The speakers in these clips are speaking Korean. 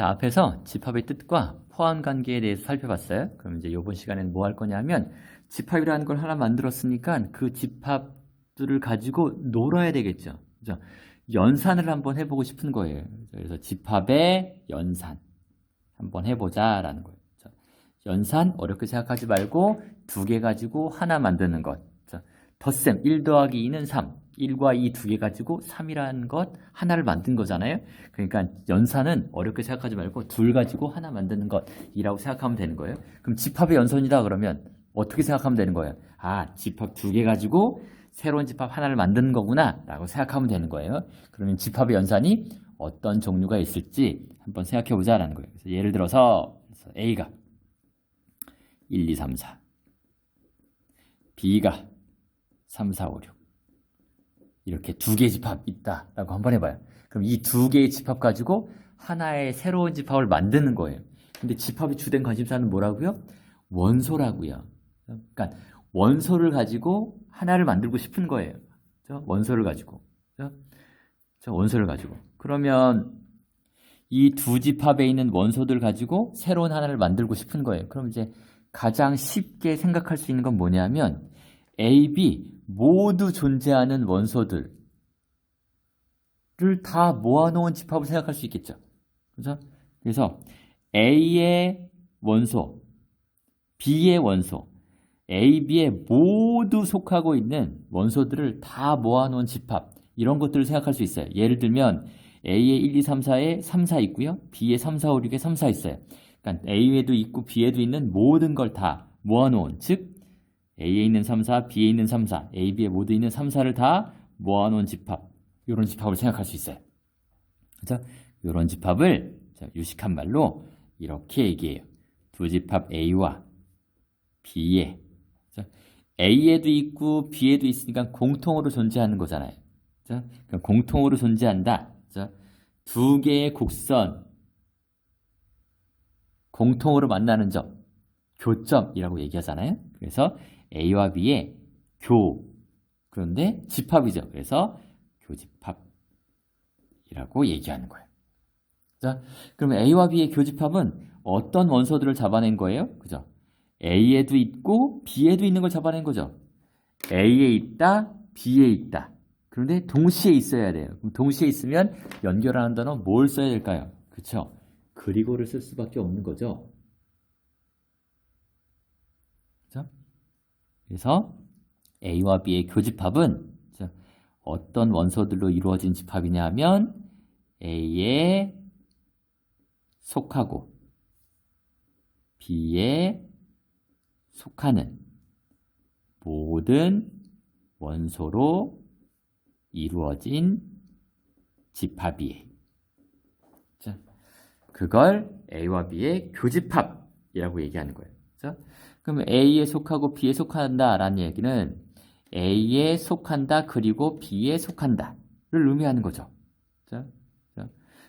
자, 앞에서 집합의 뜻과 포함 관계에 대해서 살펴봤어요. 그럼 이제 이번 시간에는 뭐 할 거냐면 집합이라는 걸 하나 만들었으니까 그 집합들을 가지고 놀아야 되겠죠. 그죠? 연산을 한번 해보고 싶은 거예요. 그래서 집합의 연산 한번 해보자라는 거예요. 자, 연산 어렵게 생각하지 말고 두 개 가지고 하나 만드는 것. 자, 덧셈 1 더하기 2는 3. 1과 2 두 개 가지고 3이라는 것 하나를 만든 거잖아요. 그러니까 연산은 어렵게 생각하지 말고 둘 가지고 하나 만드는 것이라고 생각하면 되는 거예요. 그럼 집합의 연산이다 그러면 어떻게 생각하면 되는 거예요? 아, 집합 두 개 가지고 새로운 집합 하나를 만드는 거구나 라고 생각하면 되는 거예요. 그러면 집합의 연산이 어떤 종류가 있을지 한번 생각해 보자라는 거예요. 그래서 예를 들어서 A가 1, 2, 3, 4 B가 3, 4, 5, 6 이렇게 두 개의 집합 있다라고 한번 해봐요. 그럼 이 두 개의 집합 가지고 하나의 새로운 집합을 만드는 거예요. 근데 집합의 주된 관심사는 뭐라고요? 원소라고요. 그러니까 원소를 가지고 하나를 만들고 싶은 거예요. 그렇죠? 원소를 가지고. 그렇죠? 원소를 가지고. 그러면 이 두 집합에 있는 원소들 가지고 새로운 하나를 만들고 싶은 거예요. 그럼 이제 가장 쉽게 생각할 수 있는 건 뭐냐면 A, B 모두 존재하는 원소들을 다 모아놓은 집합을 생각할 수 있겠죠. 그죠? 그래서 A의 원소, B의 원소, A, B에 모두 속하고 있는 원소들을 다 모아놓은 집합 이런 것들을 생각할 수 있어요. 예를 들면 A에 1, 2, 3, 4에 3, 4 있고요. B에 3, 4, 5, 6에 3, 4 있어요. 그러니까 A에도 있고 B에도 있는 모든 걸 다 모아놓은 즉 A에 있는 3, 4, B에 있는 3, 4, A, B에 모두 있는 3, 4를 다 모아놓은 집합 이런 집합을 생각할 수 있어요. 그죠? 이런 집합을 유식한 말로 이렇게 얘기해요. 두 집합 A와 B에 A에도 있고 B에도 있으니까 공통으로 존재하는 거잖아요. 그죠? 그러니까 공통으로 존재한다. 그죠? 두 개의 곡선 공통으로 만나는 점 교점이라고 얘기하잖아요. 그래서 A와 B의 그런데 집합이죠. 그래서 교집합이라고 얘기하는 거예요. 자, 그러면 A와 B의 교집합은 어떤 원소들을 잡아낸 거예요? 그죠? A에도 있고 B에도 있는 걸 잡아낸 거죠. A에 있다, B에 있다. 그런데 동시에 있어야 돼요. 그럼 동시에 있으면 연결하는 단어 뭘 써야 될까요? 그렇죠? 그리고를 쓸 수밖에 없는 거죠. 그렇죠? 그래서 A와 B의 교집합은 어떤 원소들로 이루어진 집합이냐 하면 A에 속하고 B에 속하는 모든 원소로 이루어진 집합이에요. 그걸 A와 B의 교집합이라고 얘기하는 거예요. 그럼 A에 속하고 B에 속한다라는 얘기는 A에 속한다 그리고 B에 속한다를 의미하는 거죠.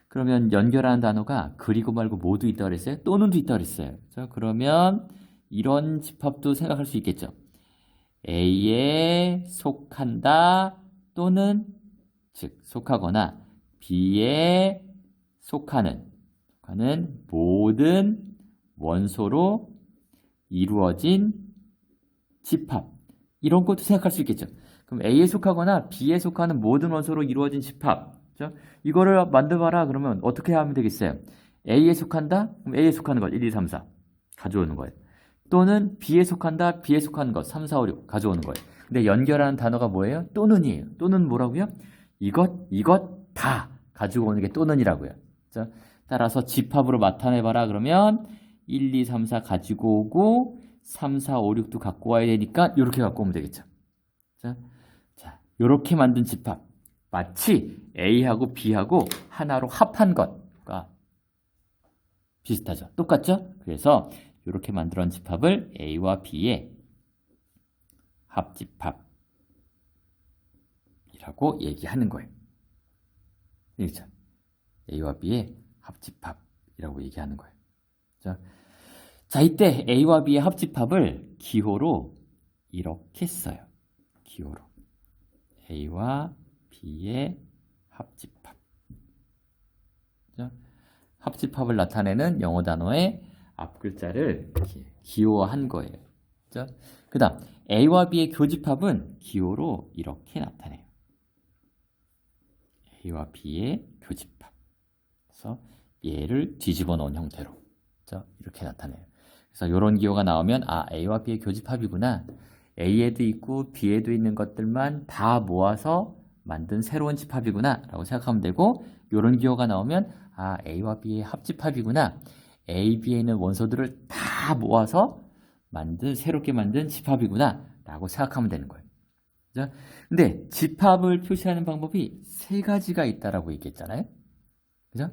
그러면 연결하는 단어가 그리고 말고 모두 있다고 그랬어요? 또는도 있다고 그랬어요. 그러면 이런 집합도 생각할 수 있겠죠. A에 속한다 또는 즉 속하거나 B에 속하는 모든 원소로 이루어진 집합 이런 것도 생각할 수 있겠죠. 그럼 A에 속하거나 B에 속하는 모든 원소로 이루어진 집합 이거를 만들어봐라 그러면 어떻게 하면 되겠어요? A에 속한다? 그럼 A에 속하는 것 1, 2, 3, 4 가져오는 거예요. 또는 B에 속한다? B에 속하는 것 3, 4, 5, 6 가져오는 거예요. 근데 연결하는 단어가 뭐예요? 또는이에요. 또는 뭐라고요? 이것 다 가지고 오는 게 또는이라고요. 따라서 집합으로 나타내봐라 그러면 1, 2, 3, 4 가지고 오고 3, 4, 5, 6도 갖고 와야 되니까 이렇게 갖고 오면 되겠죠. 자, 이렇게 만든 집합 마치 A하고 B하고 하나로 합한 것과 비슷하죠. 똑같죠? 그래서 이렇게 만들어낸 집합을 A와 B의 합집합이라고 얘기하는 거예요. 그렇죠? A와 B의 합집합이라고 얘기하는 거예요. 자, 이때 A와 B의 합집합을 기호로 이렇게 써요. 기호로. A와 B의 합집합. 합집합을 나타내는 영어 단어의 앞 글자를 이렇게 기호한 거예요. 그죠? 그 다음 A와 B의 교집합은 기호로 이렇게 나타내요. A와 B의 교집합. 그래서 얘를 뒤집어 놓은 형태로. 그죠? 이렇게 나타내요. 그래서 이런 기호가 나오면 아, A와 B의 교집합이구나. A에도 있고 B에도 있는 것들만 다 모아서 만든 새로운 집합이구나 라고 생각하면 되고, 이런 기호가 나오면 아, A와 B의 합집합이구나. A, B에 있는 원소들을 다 모아서 새롭게 만든 집합이구나 라고 생각하면 되는 거예요. 그죠? 근데 집합을 표시하는 방법이 세 가지가 있다라고 얘기했잖아요. 그죠?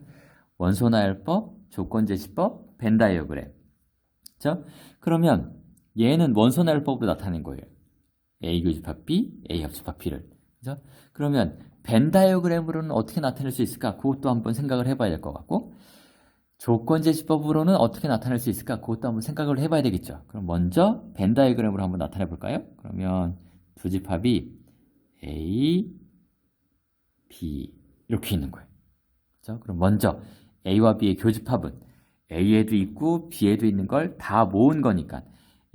원소 나열법, 조건제시법, 벤 다이어그램. 그죠? 그러면 얘는 원소 나열법으로 나타낸 거예요. A 교집합 B, A 합집합 B를. 그죠? 그러면 벤 다이어그램으로는 어떻게 나타낼 수 있을까? 그것도 한번 생각을 해봐야 될 것 같고, 조건제시법으로는 어떻게 나타낼 수 있을까? 그것도 한번 생각을 해봐야 되겠죠. 그럼 먼저 벤 다이어그램으로 한번 나타내 볼까요? 그러면 두 집합이 A, B 이렇게 있는 거예요. 그렇죠? 그럼 먼저 A와 B의 교집합은 A에도 있고 B에도 있는 걸 다 모은 거니까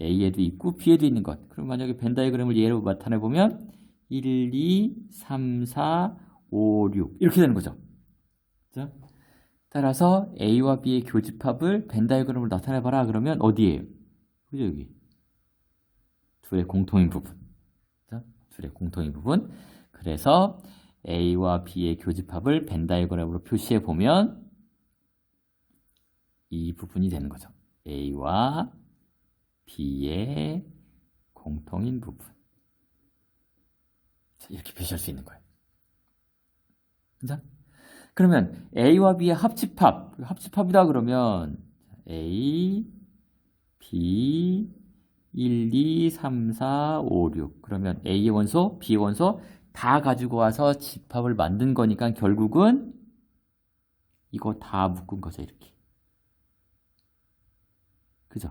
A에도 있고 B에도 있는 것. 그럼 만약에 벤 다이어그램을 예로 나타내 보면 1, 2, 3, 4, 5, 6 이렇게 되는 거죠. 그렇죠? 따라서 A와 B의 교집합을 벤 다이어그램으로 나타내봐라. 그러면 어디에요? 그죠, 여기. 둘의 공통인 부분. 그죠? 둘의 공통인 부분. 그래서 A와 B의 교집합을 벤 다이어그램으로 표시해 보면 이 부분이 되는 거죠. A와 B의 공통인 부분. 이렇게 표시할 수 있는 거예요. 그죠? 그러면 A와 B의 합집합이다 그러면 A, B, 1, 2, 3, 4, 5, 6 그러면 A의 원소, B의 원소 다 가지고 와서 집합을 만든 거니까 결국은 이거 다 묶은 거죠. 이렇게. 그죠?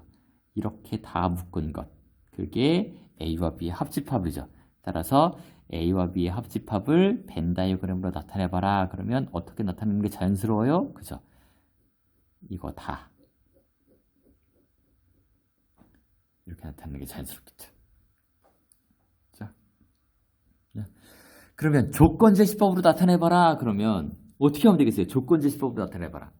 이렇게 다 묶은 것. 그게 A와 B의 합집합이죠. 따라서 A와 B의 합집합을 벤 다이어그램으로 나타내봐라. 그러면 어떻게 나타내는 게 자연스러워요? 그죠? 이거 다. 이렇게 나타내는 게 자연스럽겠죠. 자, 그러면 조건제시법으로 나타내봐라. 그러면 어떻게 하면 되겠어요? 조건제시법으로 나타내봐라.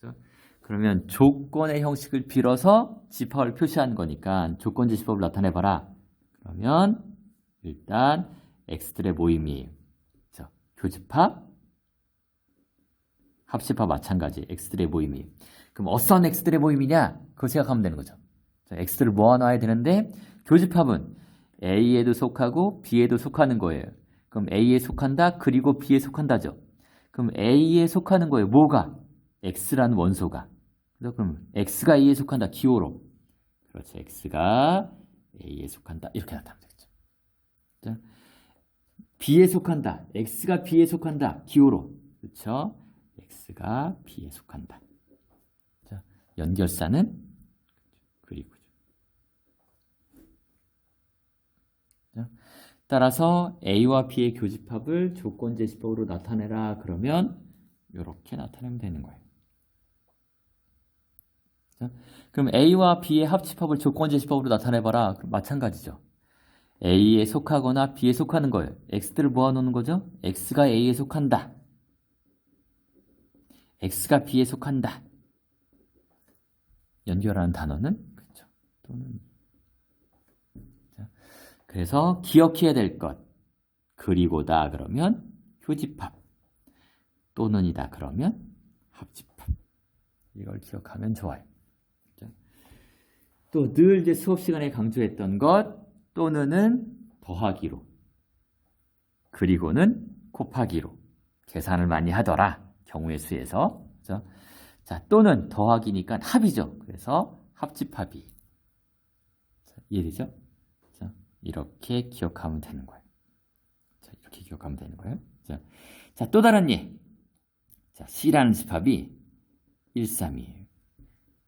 그죠? 그러면 조건의 형식을 빌어서 집합을 표시하는 거니까 조건제시법을 나타내봐라. 그러면 일단 X들의 모임이에요. 그래서 교집합, 합집합 마찬가지 X들의 모임이에요. 그럼 어떤 X들의 모임이냐? 그거 생각하면 되는 거죠. 자, X들을 모아놔야 되는데 교집합은 A에도 속하고 B에도 속하는 거예요. 그럼 A에 속한다, 그리고 B에 속한다죠. 그럼 A에 속하는 거예요. 뭐가? X라는 원소가. 그럼 X가 A에 속한다, 기호로. 그렇죠. X가 A에 속한다. 이렇게 나타나면 되겠죠. 자, B에 속한다. X가 B에 속한다. 기호로. 그렇죠? X가 B에 속한다. 자, 연결사는 그리고죠. 자, 따라서 A와 B의 교집합을 조건제시법으로 나타내라. 그러면 이렇게 나타내면 되는 거예요. 자, 그럼 A와 B의 합집합을 조건제시법으로 나타내봐라. 그럼 마찬가지죠. A에 속하거나 B에 속하는 거예요. X들을 모아놓는 거죠. X가 A에 속한다. X가 B에 속한다. 연결하는 단어는 그렇죠. 또는. 자, 그래서 기억해야 될 것. 그리고다 그러면 교집합. 또는이다 그러면 합집합. 이걸 기억하면 좋아요. 또 늘 이제 수업 시간에 강조했던 것. 또는은 더하기로, 그리고는 곱하기로 계산을 많이 하더라. 경우의 수에서. 그렇죠? 자, 또는 더하기니까 합이죠. 그래서 합집합이. 자, 이해되죠? 자, 이렇게 기억하면 되는 거예요. 자, 이렇게 기억하면 되는 거예요. 자, 또 다른 예. 자, C라는 집합이 1, 3이에요.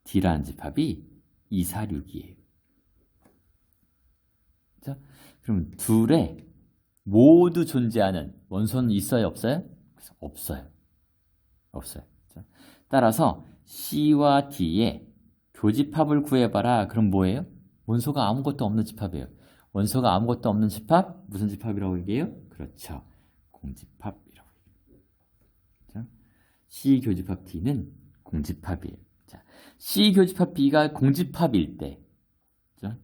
D라는 집합이 2, 4, 6이에요. 자, 그럼 둘에 모두 존재하는 원소는 있어요? 없어요? 없어요. 없어요. 자, 따라서 C와 D의 교집합을 구해봐라. 그럼 뭐예요? 원소가 아무것도 없는 집합이에요. 원소가 아무것도 없는 집합, 무슨 집합이라고 얘기해요? 그렇죠. 공집합이라고 얘기해요. 자, C 교집합 D는 공집합이에요. 자, C 교집합 B가 공집합일 때, 자,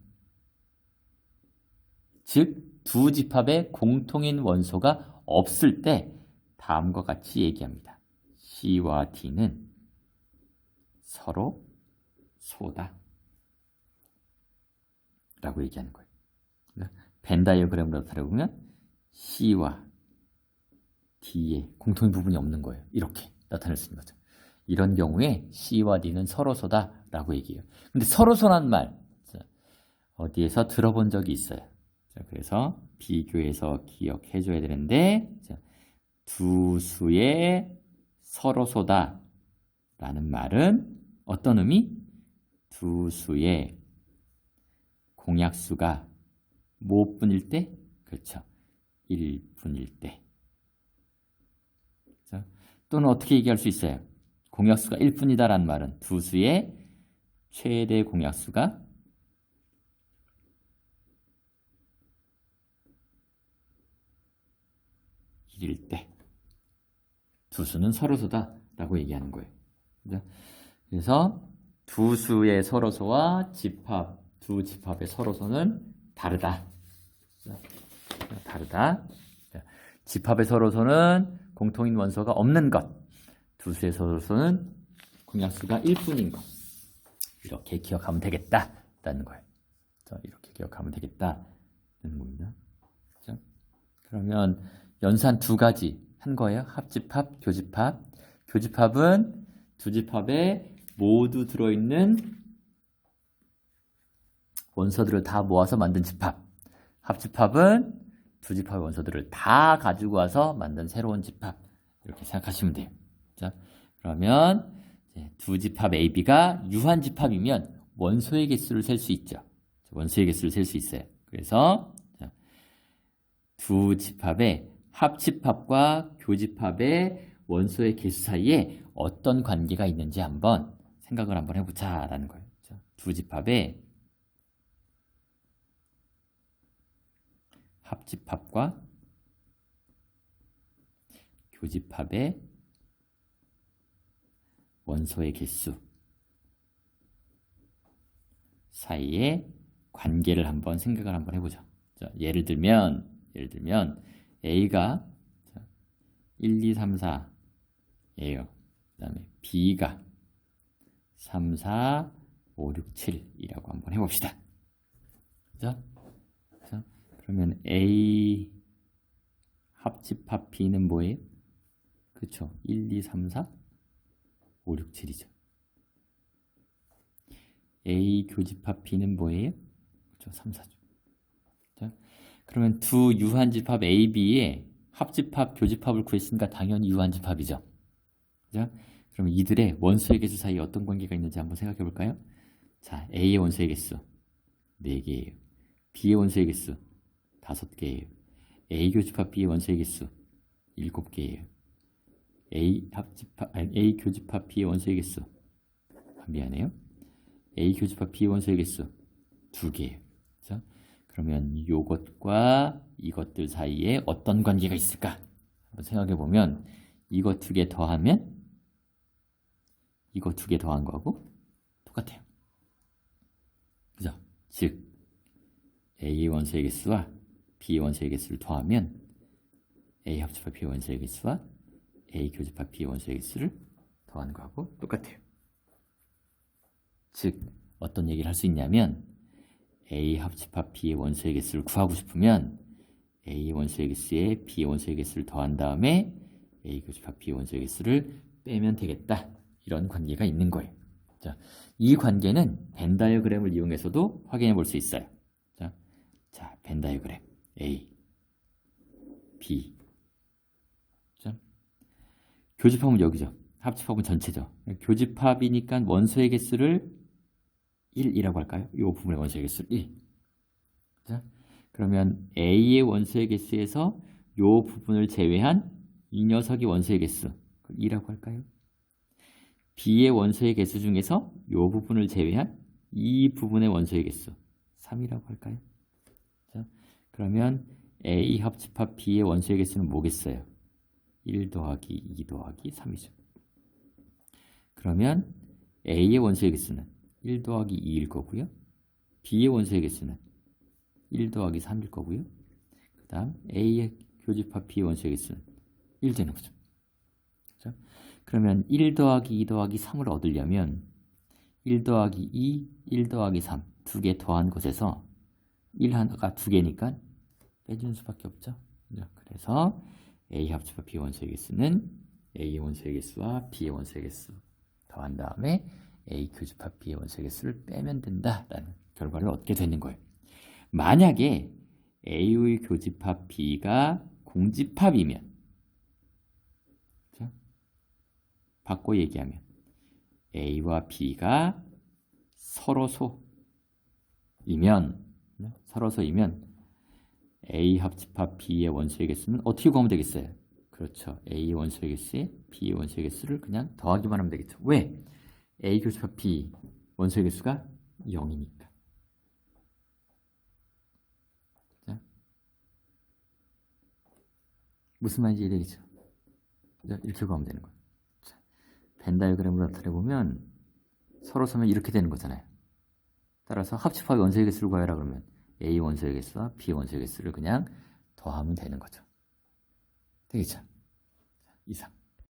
즉 두 집합에 공통인 원소가 없을 때 다음과 같이 얘기합니다. C와 D는 서로 소다 라고 얘기하는 거예요. 벤 다이어그램으로 나타내보면 C와 D에 공통인 부분이 없는 거예요. 이렇게 나타낼 수 있는 거죠. 이런 경우에 C와 D는 서로소다 라고 얘기해요. 근데 서로소란 말 어디에서 들어본 적이 있어요. 자, 그래서 비교해서 기억해줘야 되는데, 자, 두 수의 서로소다 라는 말은 어떤 의미? 두 수의 공약수가 몇 분일 때? 그렇죠. 1분일 때. 자, 또는 어떻게 얘기할 수 있어요? 공약수가 1분이다 라는 말은 두 수의 최대 공약수가 1일 때. 두 수는 서로소다 라고 얘기하는 거예요. 그래서 두 수의 서로소와 집합, 두 집합의 서로소는 다르다. 다르다. 집합의 서로소는 공통인 원소가 없는 것. 두 수의 서로소는 공약수가 1분인 것. 이렇게 기억하면 되겠다라는 거예요. 이렇게 기억하면 되겠다는 겁니다. 그렇죠? 그러면 연산 두 가지 한 거예요. 합집합, 교집합. 교집합은 두 집합에 모두 들어있는 원소들을 다 모아서 만든 집합. 합집합은 두 집합의 원소들을 다 가지고 와서 만든 새로운 집합. 이렇게 생각하시면 돼요. 자, 그러면 두 집합 AB가 유한집합이면 원소의 개수를 셀 수 있죠. 원소의 개수를 셀 수 있어요. 그래서 두 집합의 합집합과 교집합의 원소의 개수 사이에 어떤 관계가 있는지 한번 생각을 한번 해보자라는 거예요. 두 집합의 합집합과 교집합의 원소의 개수 사이의 관계를 한번 생각을 한번 해보죠. 예를 들면 A가 1, 2, 3, 4예요. 그 다음에 B가 3, 4, 5, 6, 7이라고 한번 해봅시다. 그죠? 그러면 A 합집합 B는 뭐예요? 그쵸? 1, 2, 3, 4, 5, 6, 7이죠. A 교집합 B는 뭐예요? 그쵸? 3, 4죠. 그러면 두 유한집합 A, B의 합집합, 교집합을 구했으니까 당연히 유한집합이죠. 그죠? 그럼 이들의 원소의 개수 사이에 어떤 관계가 있는지 한번 생각해 볼까요? 자, A의 원소의 개수 4개예요. B의 원소의 개수 5개예요. A 교집합 B의 원소의 개수 7개예요. A 교집합 B의 원소의 개수 미안해요. A 교집합 B의 원소의 개수 2개예요. 그렇죠? 그러면 이것과 이것들 사이에 어떤 관계가 있을까? 한번 생각해 보면 이것 2개 더하면 이거 2개 더한 거하고 똑같아요. 그죠? 즉 A의 원소의 개수와 B의 원소의 개수를 더하면 A 합집합 B의 원소의 개수와 A 교집합 B의 원소의 개수를 더하는 거하고 똑같아요. 즉 어떤 얘기를 할 수 있냐면 A 합집합 B의 원소의 개수를 구하고 싶으면 A 원소의 개수에 B의 원소의 개수를 더한 다음에 A 교집합 B의 원소의 개수를 빼면 되겠다. 이런 관계가 있는 거예요. 자, 이 관계는 벤 다이어그램을 이용해서도 확인해 볼 수 있어요. 자, 벤 다이어그램 A, B. 자, 교집합은 여기죠. 합집합은 전체죠. 교집합이니까 원소의 개수를 1이라고 할까요? 이 부분의 원소의 개수를 1. 자, 그러면 A의 원소의 개수에서 이 부분을 제외한 이 녀석의 원소의 개수 2라고 할까요? B의 원소의 개수 중에서 이 부분을 제외한 이 부분의 원소의 개수 3이라고 할까요? 자, 그러면 A 합집합 B의 원소의 개수는 뭐겠어요? 1 더하기 2 더하기 3이죠. 그러면 A의 원소의 개수는 1 더하기 2일 거고요. B의 원소의 개수는 1 더하기 3일 거고요. 그 다음 A의 교집합 B의 원소의 개수는 1 되는 거죠. 그렇죠? 그러면 1 더하기 2 더하기 3을 얻으려면 1 더하기 2, 1 더하기 3 두 개 더한 곳에서 1 하나가 두 개니까 빼주는 수밖에 없죠. 그래서 A 합집합 B 원소의 개수는 A의 원소의 개수와 B의 원소의 개수 더한 다음에 A 교집합 B의 원소의 개수를 빼면 된다라는 결과를 얻게 되는 거예요. 만약에 A의 교집합 B가 공집합이면, 바꿔 얘기하면 A와 B가 서로소이면 A 합집합 B의 원소의 개수는 어떻게 구하면 되겠어요? 그렇죠. A 원소의 개수에 B의 원소의 개수를 그냥 더하기만 하면 되겠죠. 왜? A 교집합 B 원소의 개수가 0이니까. 자, 무슨 말인지 이해되겠죠? 이렇게 구하면 되는 거예요. 자, 벤 다이어그램으로 나타내보면 서로서면 이렇게 되는 거잖아요. 따라서 합집합의 원소의 개수를 구하라 그러면 A 원소의 개수와 B 원소의 개수를 그냥 더하면 되는 거죠. 되겠죠? 이상.